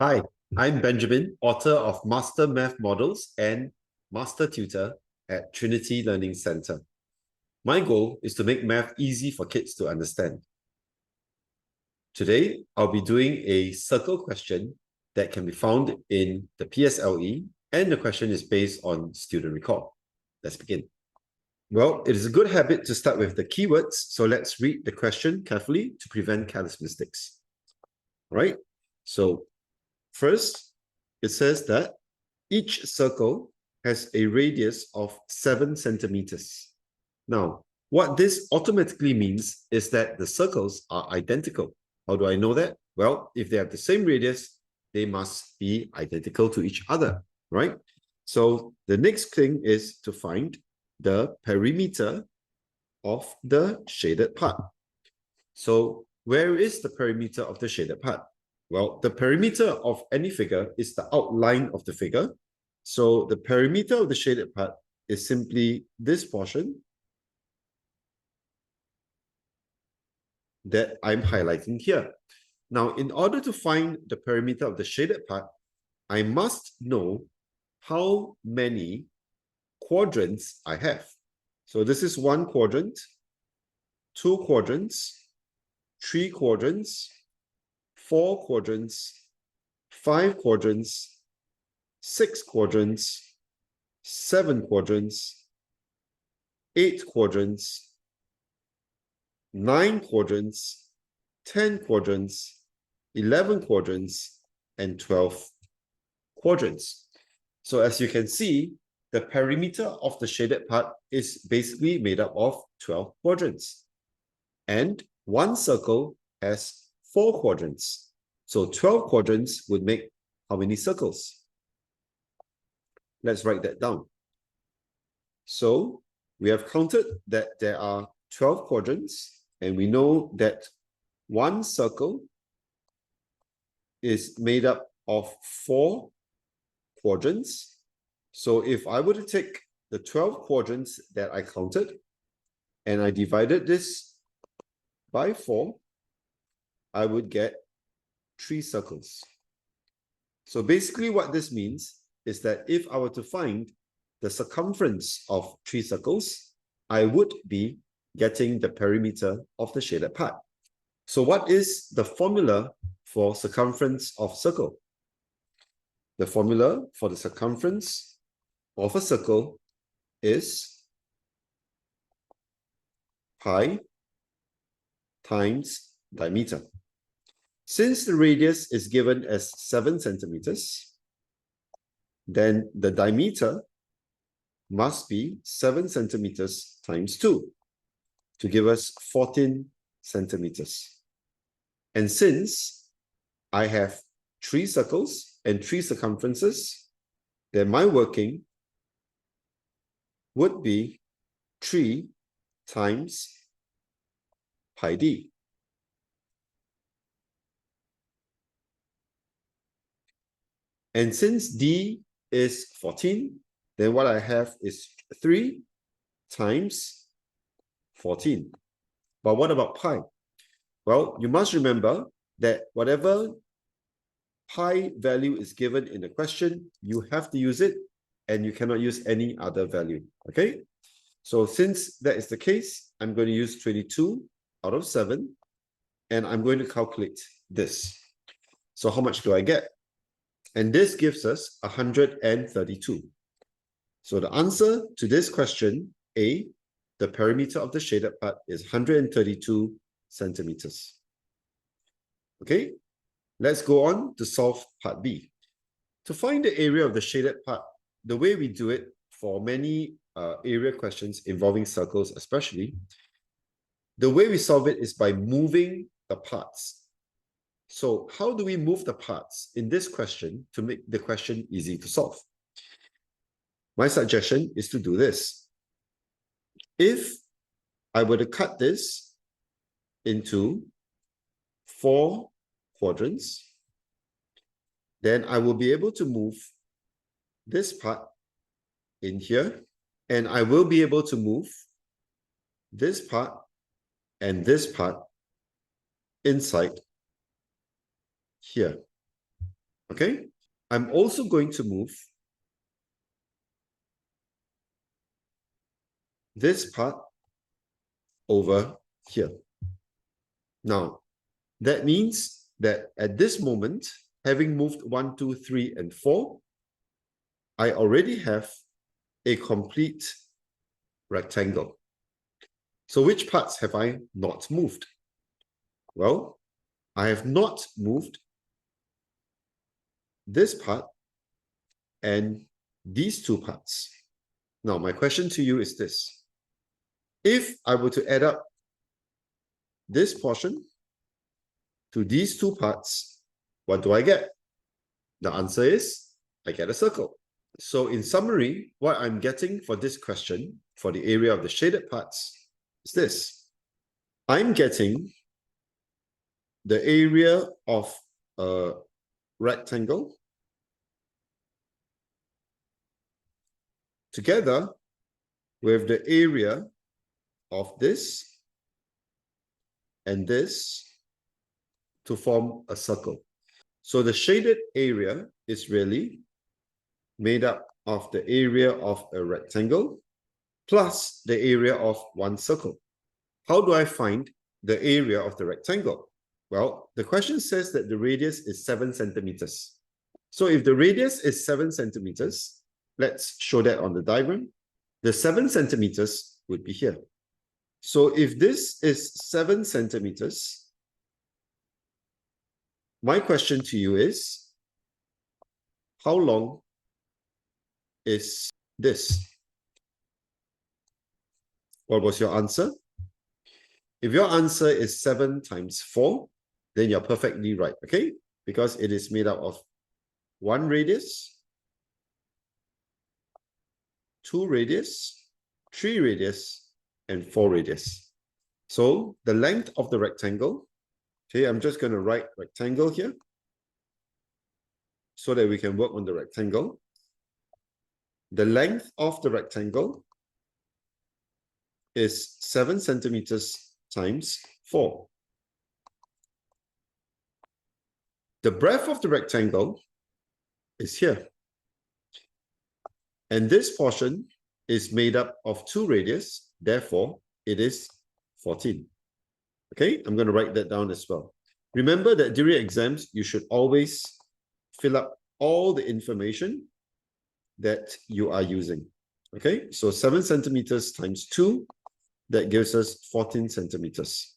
Hi, I'm Benjamin, author of Master Math Models and Master Tutor at Trinity Learning Center. My goal is to make math easy for kids to understand. Today, I'll be doing a circle question that can be found in the PSLE, and the question is based on student recall. Let's begin. Well, it is a good habit to start with the keywords, so let's read the question carefully to prevent careless mistakes. All right, so first, it says that each circle has a radius of 7 centimeters. Now, what this automatically means is that the circles are identical. How do I know that? Well, if they have the same radius, they must be identical to each other, right? So the next thing is to find the perimeter of the shaded part. So where is the perimeter of the shaded part? Well, the perimeter of any figure is the outline of the figure. So the perimeter of the shaded part is simply this portion that I'm highlighting here. Now, in order to find the perimeter of the shaded part, I must know how many quadrants I have. So this is 1 quadrant, 2 quadrants, 3 quadrants, 4 quadrants, 5 quadrants, 6 quadrants, 7 quadrants, 8 quadrants, 9 quadrants, 10 quadrants, 11 quadrants, and 12 quadrants. So as you can see, the perimeter of the shaded part is basically made up of 12 quadrants. And one circle has 4 quadrants. So 12 quadrants would make how many circles? Let's write that down. So we have counted that there are 12 quadrants, and we know that one circle is made up of 4 quadrants. So if I were to take the 12 quadrants that I counted and I divided this by 4, I would get 3 circles. So basically what this means is that if I were to find the circumference of 3 circles, I would be getting the perimeter of the shaded part. So what is the formula for circumference of circle? The formula for the circumference of a circle is pi times diameter. Since the radius is given as 7 centimeters, then the diameter must be 7 centimeters times 2 to give us 14 centimeters. And since I have 3 circles and 3 circumferences, then my working would be 3 times pi d. And since d is 14, then what I have is 3 times 14. But what about pi? Well, you must remember that whatever pi value is given in the question, you have to use it, and you cannot use any other value, okay? So since that is the case, I'm going to use 22 out of 7, and I'm going to calculate this. So how much do I get? And this gives us 132. So the answer to this question, A, the perimeter of the shaded part is 132 centimeters. Okay, let's go on to solve part B. To find the area of the shaded part, the way we do it for many area questions involving circles especially, the way we solve it is by moving the parts. So how do we move the parts in this question to make the question easy to solve? My suggestion is to do this. If I were to cut this into 4 quadrants, then I will be able to move this part in here, and I will be able to move this part and this part inside here. Okay? I'm also going to move this part over here. Now, that means that at this moment, having moved 1, 2, 3, and 4, I already have a complete rectangle. So which parts have I not moved? Well, I have not moved this part and these two parts. Now, my question to you is this. If I were to add up this portion to these two parts, what do I get? The answer is I get a circle. So in summary, what I'm getting for this question, for the area of the shaded parts, is this. I'm getting the area of a rectangle together with the area of this and this to form a circle. So the shaded area is really made up of the area of a rectangle plus the area of one circle. How do I find the area of the rectangle? Well, the question says that the radius is 7 centimeters. So if the radius is 7 centimeters, let's show that on the diagram. The 7 centimeters would be here. So if this is 7 centimeters, my question to you is, how long is this? What was your answer? If your answer is 7 times 4, then you're perfectly right, okay? Because it is made up of 1 radius, 2 radius, 3 radius, and 4 radius. So the length of the rectangle, okay, I'm just going to write rectangle here so that we can work on the rectangle. The length of the rectangle is 7 centimeters times 4. The breadth of the rectangle is here. And this portion is made up of 2 radius, therefore it is 14. Okay, I'm going to write that down as well. Remember that during exams, you should always fill up all the information that you are using. Okay, so 7 centimeters times 2, that gives us 14 centimeters.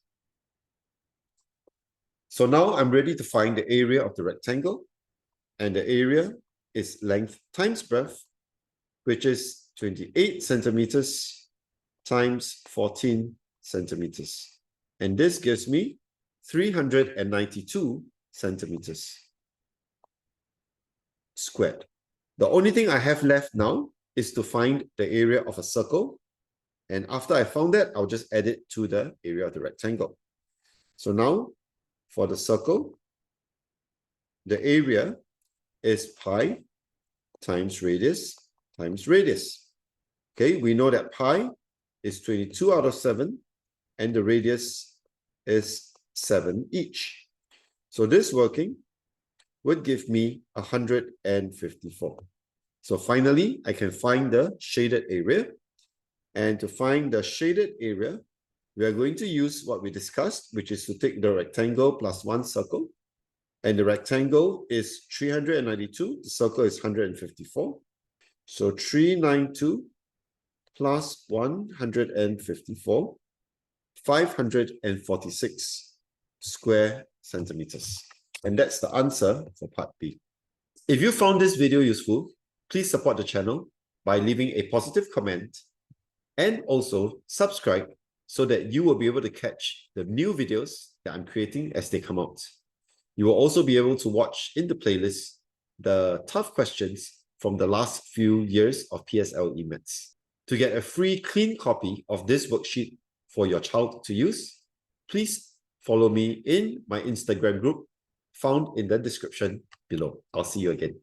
So now I'm ready to find the area of the rectangle, and the area is length times breadth, which is 28 centimeters times 14 centimeters. And this gives me 392 centimeters squared. The only thing I have left now is to find the area of a circle. And after I found that, I'll just add it to the area of the rectangle. So now, for the circle, the area is pi times radius times radius. Okay, we know that pi is 22 out of 7, and the radius is 7 each. So this working would give me 154. So finally, I can find the shaded area. And to find the shaded area, we are going to use what we discussed, which is to take the rectangle plus 1 circle. And the rectangle is 392, the circle is 154. So 392 plus 154, 546 square centimeters. And that's the answer for part B. If you found this video useful, please support the channel by leaving a positive comment and also subscribe so that you will be able to catch the new videos that I'm creating as they come out. You will also be able to watch in the playlist the tough questions from the last few years of PSLE Maths. To get a free clean copy of this worksheet for your child to use, please follow me in my Instagram group found in the description below. I'll see you again.